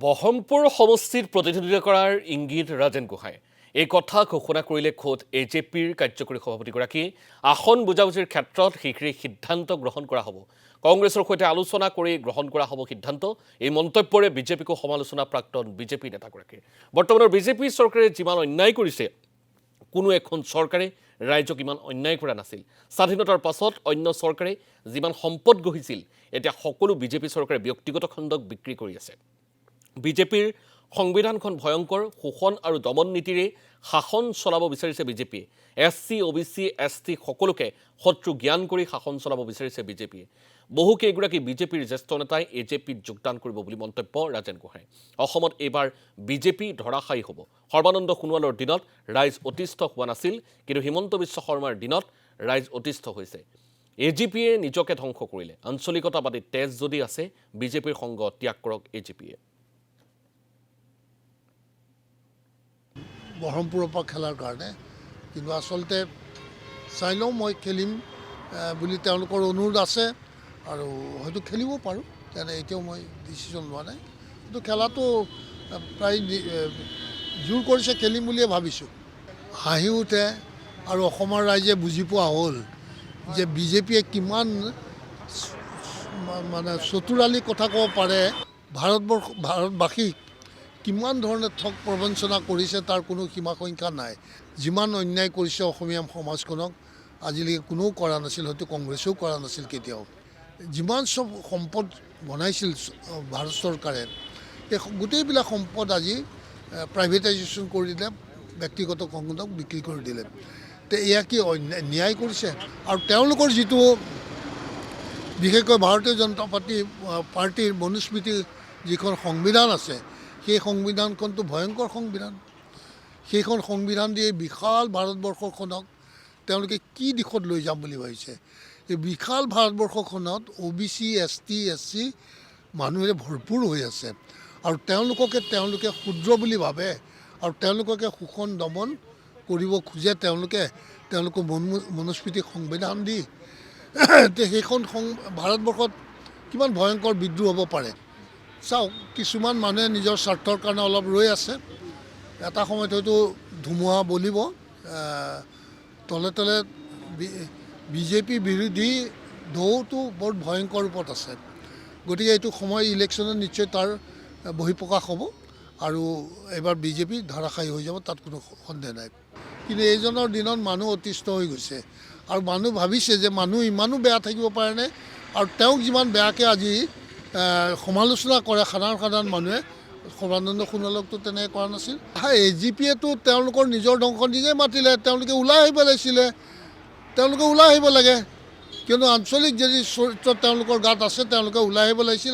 বহৰমপুৰ সমষ্টিত প্ৰতিনিধিত্ব কৰাৰ ইংগিত ৰাজেন গোহাঁই এই কথা ঘোষণা কৰিলে খোদ এজেপিৰ কাৰ্যকৰী সভাপতিগৰাকী আসন বুজাবুজিৰ ক্ষেত্ৰত শীঘ্ৰেই সিদ্ধান্ত গ্ৰহণ কৰা হ'ব কংগ্ৰেছৰ সৈতে আলোচনা কৰি গ্ৰহণ কৰা হ'ব সিদ্ধান্ত এই মন্তব্যৰে বিজেপিকো সমালোচনা প্ৰাক্তন বিজেপি নেতাগৰাকীৰ বৰ্তমানৰ বিজেপি চৰকাৰে যিমান অন্যায় কৰিছে কোনো এখন চৰকাৰে ৰাজ্যক ইমান অন্যায় কৰা নাছিল স্বাধীনতাৰ পাছত অন্য চৰকাৰে যিমান সম্পদ গঢ়িছিল এতিয়া সকলো বিজেপি চৰকাৰে ব্যক্তিগত খণ্ডক বিক্ৰী কৰি আছে বিজেপিৰ সংবিধানখন ভয়ংকৰ শোষণ আৰু দমন নীতিৰে শাসন চলাব বিচাৰিছে বিজেপিয়ে এছচি ওবিচি এছটি সকলোকে শত্ৰু জ্ঞান কৰি শাসন চলাব বিচাৰিছে বিজেপিয়ে বহুকেইগৰাকী বিজেপিৰ জ্যেষ্ঠ নেতাই এজেপিত যোগদান কৰিব বুলি মন্তব্য ৰাজেন গোহাঁই অসমত এইবাৰ বিজেপি ধৰাশায়ী হ'ব সৰ্বানন্দ সোণোৱালৰ দিনত ৰাইজ অতিষ্ঠ হোৱা নাছিল কিন্তু হিমন্ত বিশ্ব শৰ্মাৰ দিনত ৰাইজ অতিষ্ঠ হৈছে এজিপিয়ে নিজকে ধ্বংস কৰিলে আঞ্চলিকতাবাদী তেজ যদি আছে বিজেপিৰ সংগ ত্যাগ কৰক এজিপিয়ে বহৰমপুৰৰ পৰা খেলাৰ কাৰণে কিন্তু আচলতে চাই লওঁ মই খেলিম বুলি তেওঁলোকৰ অনুৰোধ আছে আৰু হয়তো খেলিব পাৰোঁ তেনে এতিয়াও মই ডিচিশ্যন লোৱা নাই কিন্তু খেলাটো প্ৰায় জোৰ কৰিছে খেলিম বুলিয়ে ভাবিছোঁ হাঁহি উঠে আৰু অসমৰ ৰাইজে বুজি পোৱা হ'ল যে বিজেপিয়ে কিমান মানে চতুৰালি কথা ক'ব পাৰে ভাৰতবাসীক কিমান ধৰণে ঠগ প্ৰবঞ্চনা কৰিছে তাৰ কোনো সীমা সংখ্যা নাই যিমান অন্যায় কৰিছে অসমীয়া সমাজখনক আজিলৈকে কোনেও কৰা নাছিল হয়তো কংগ্ৰেছেও কৰা নাছিল কেতিয়াও যিমান চব সম্পদ বনাইছিল ভাৰত চৰকাৰে এই গোটেইবিলাক সম্পদ আজি প্ৰাইভেটাইজেশ্যন কৰি দিলে ব্যক্তিগত খণ্ডক বিক্ৰী কৰি দিলে তে এয়া কি ন্যায় কৰিছে আৰু তেওঁলোকৰ যিটো বিশেষকৈ ভাৰতীয় জনতা পাৰ্টিৰ মনুস্মৃতি যিখন সংবিধান আছে সেই সংবিধানখনটো ভয়ংকৰ সংবিধান সেইখন সংবিধান দিয়ে বিশাল ভাৰতবৰ্ষখনক তেওঁলোকে কি দিশত লৈ যাম বুলি ভাবিছে এই বিশাল ভাৰতবৰ্ষখনত ওবিচি এছটি এছচি মানুহে ভৰপূৰ হৈ আছে আৰু তেওঁলোকে ক্ষুদ্ৰ বুলি ভাবে আৰু তেওঁলোককে শোষণ দমন কৰিব খোজে তেওঁলোকৰ মনুস্মৃতি সংবিধান দি সেইখন ভাৰতবৰ্ষত কিমান ভয়ংকৰ বিদ্ৰোহ হ'ব পাৰে চাওক কিছুমান মানুহে নিজৰ স্বাৰ্থৰ কাৰণে অলপ ৰৈ আছে এটা সময়ত হয়তো ধুমুহা বলিব তলে তলে বিজেপি বিৰোধী ঢৌটো বৰ ভয়ংকৰ ৰূপত আছে গতিকে এইটো সময় ইলেকশ্যনত নিশ্চয় তাৰ বহিঃপ্ৰকাশ হ'ব আৰু এইবাৰ বিজেপি ধাৰাশায়ী হৈ যাব তাত কোনো সন্দেহ নাই কিন্তু এইজনৰ দিনত মানুহ অতিষ্ঠ হৈ গৈছে আৰু মানুহ ভাবিছে যে মানুহ ইমানো বেয়া থাকিব পাৰেনে আৰু তেওঁক যিমান বেয়াকৈ আজি সমালোচনা কৰে সাধাৰণ মানুহে সৰ্বানন্দ সোণোৱালকতো তেনেকৈ কৰা নাছিল এজিপিয়েতো তেওঁলোকৰ নিজৰ ধ্বংস নিজে মাতিলে তেওঁলোকে ওলাই আহিব লাগিছিলে তেওঁলোকে ওলাই আহিব লাগে কিয়নো আঞ্চলিক যদি চৰিত্ৰ তেওঁলোকৰ গাত আছে তেওঁলোকে ওলাই আহিব লাগিছিল